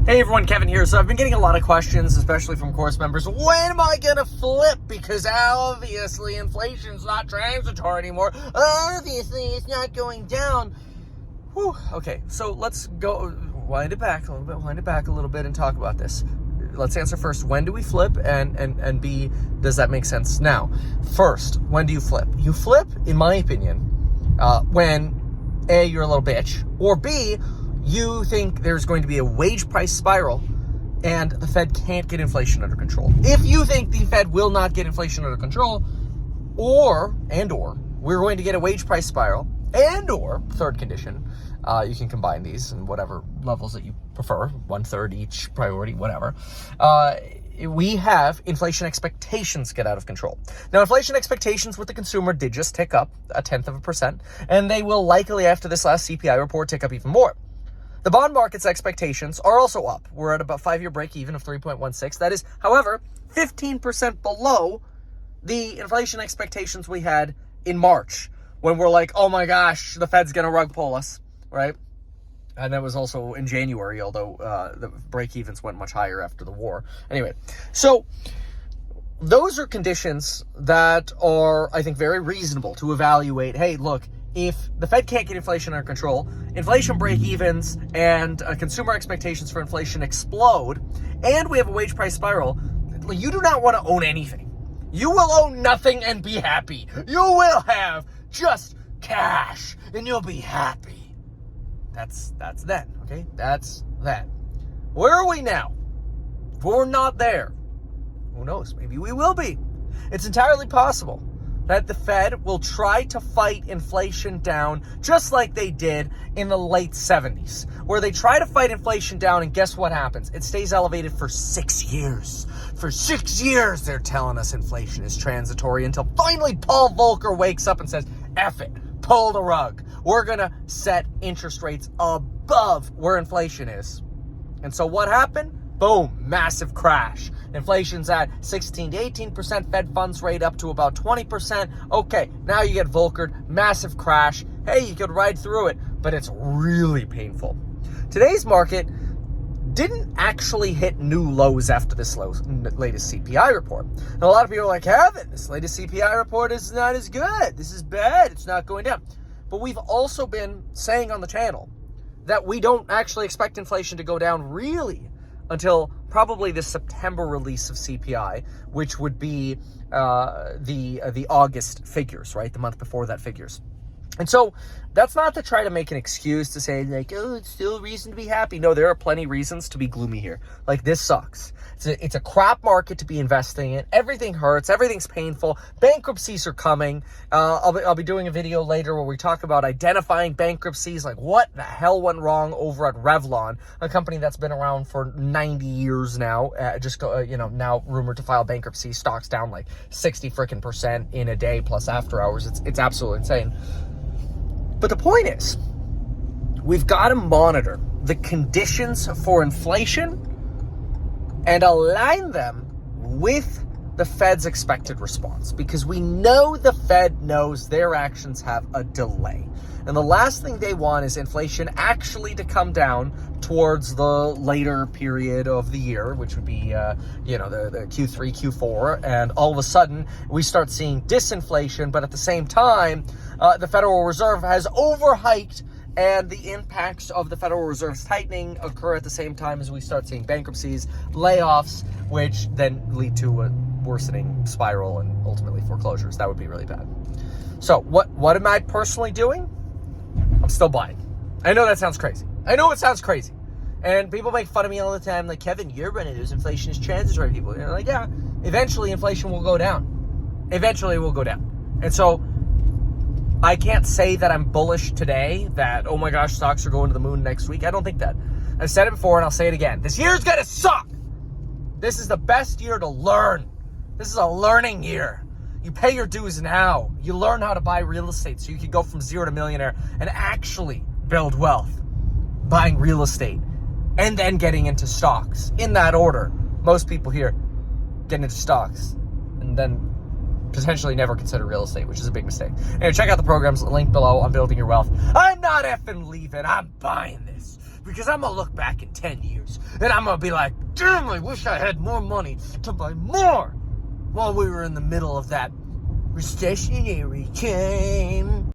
Hey everyone, Kevin here. So I've been getting a lot of questions, especially from course members. When am I going to flip? Because obviously inflation's not transitory anymore. Obviously it's not going down. Whew. Okay, so let's go wind it back a little bit and talk about this. Let's answer first, when do we flip? And B, does that make sense now? First, when do you flip? You flip, in my opinion, when A, you're a little bitch, or B, you think there's going to be a wage price spiral and the Fed can't get inflation under control. If you think the Fed will not get inflation under control, or we're going to get a wage price spiral, or third condition, you can combine these in whatever levels that you prefer, 1/3 each priority, whatever. We have inflation expectations get out of control. Now, inflation expectations with the consumer did just tick up 0.1%, and they will likely, after this last CPI report, tick up even more. The bond market's expectations are also up. We're at about 5-year break even of 3.16. That is, however, 15% below the inflation expectations we had in March, when we're like, oh my gosh, the Fed's going to rug pull us, right? And that was also in January, although the break-evens went much higher after the war. Anyway, so those are conditions that are, I think, very reasonable to evaluate. Hey, look, if the Fed can't get inflation under control, inflation break-evens and consumer expectations for inflation explode, and we have a wage price spiral, you do not want to own anything. You will own nothing and be happy. You will have just cash, and you'll be happy. That's then, okay? That's that. Where are we now? We're not there. Who knows? Maybe we will be. It's entirely possible that the Fed will try to fight inflation down just like they did in the late 70s, where they try to fight inflation down, and guess what happens? It stays elevated for 6 years. For 6 years, they're telling us inflation is transitory until finally Paul Volcker wakes up and says, F it, pull the rug. We're going to set interest rates above where inflation is. And so what happened? Boom, massive crash. Inflation's at 16 to 18%, Fed funds rate up to about 20%. Okay, now you get Volckered, massive crash. Hey, you could ride through it, but it's really painful. Today's market didn't actually hit new lows after this latest CPI report. And a lot of people are like, Kevin, this latest CPI report is not as good. This is bad. It's not going down. But we've also been saying on the channel that we don't actually expect inflation to go down really until probably the September release of CPI, which would be the August figures, right? The month before that figures. And so that's not to try to make an excuse to say like, oh, it's still a reason to be happy. No, there are plenty of reasons to be gloomy here. Like, this sucks. It's a crap market to be investing in. Everything hurts. Everything's painful. Bankruptcies are coming. I'll be doing a video later where we talk about identifying bankruptcies. Like, what the hell went wrong over at Revlon, a company that's been around for 90 years now. Now rumored to file bankruptcy. Stocks down like 60% in a day plus after hours. It's absolutely insane. But the point is, we've got to monitor the conditions for inflation and align them with the Fed's expected response, because we know the Fed knows their actions have a delay. And the last thing they want is inflation actually to come down towards the later period of the year, which would be, the Q3, Q4. And all of a sudden, we start seeing disinflation. But at the same time, the Federal Reserve has overhiked, and the impacts of the Federal Reserve's tightening occur at the same time as we start seeing bankruptcies, layoffs, which then lead to a worsening spiral and ultimately foreclosures. That would be really bad. So what am I personally doing? I'm still buying. I know that sounds crazy. I know it sounds crazy. And people make fun of me all the time, like, Kevin, you're running this inflation is transitory. People are like, yeah, eventually inflation will go down. Eventually it will go down. And so I can't say that I'm bullish today, that, oh my gosh, stocks are going to the moon next week. I don't think that. I've said it before and I'll say it again. This year's going to suck. This is the best year to learn. This is a learning year. You pay your dues now. You learn how to buy real estate so you can go from zero to millionaire and actually build wealth. Buying real estate and then getting into stocks. In that order. Most people here get into stocks and then potentially never consider real estate, which is a big mistake. Anyway, check out the programs, link below on Building Your Wealth. I'm not effing leaving. I'm buying this. Because I'm going to look back in 10 years and I'm going to be like, damn, I wish I had more money to buy more while we were in the middle of that recessionary time.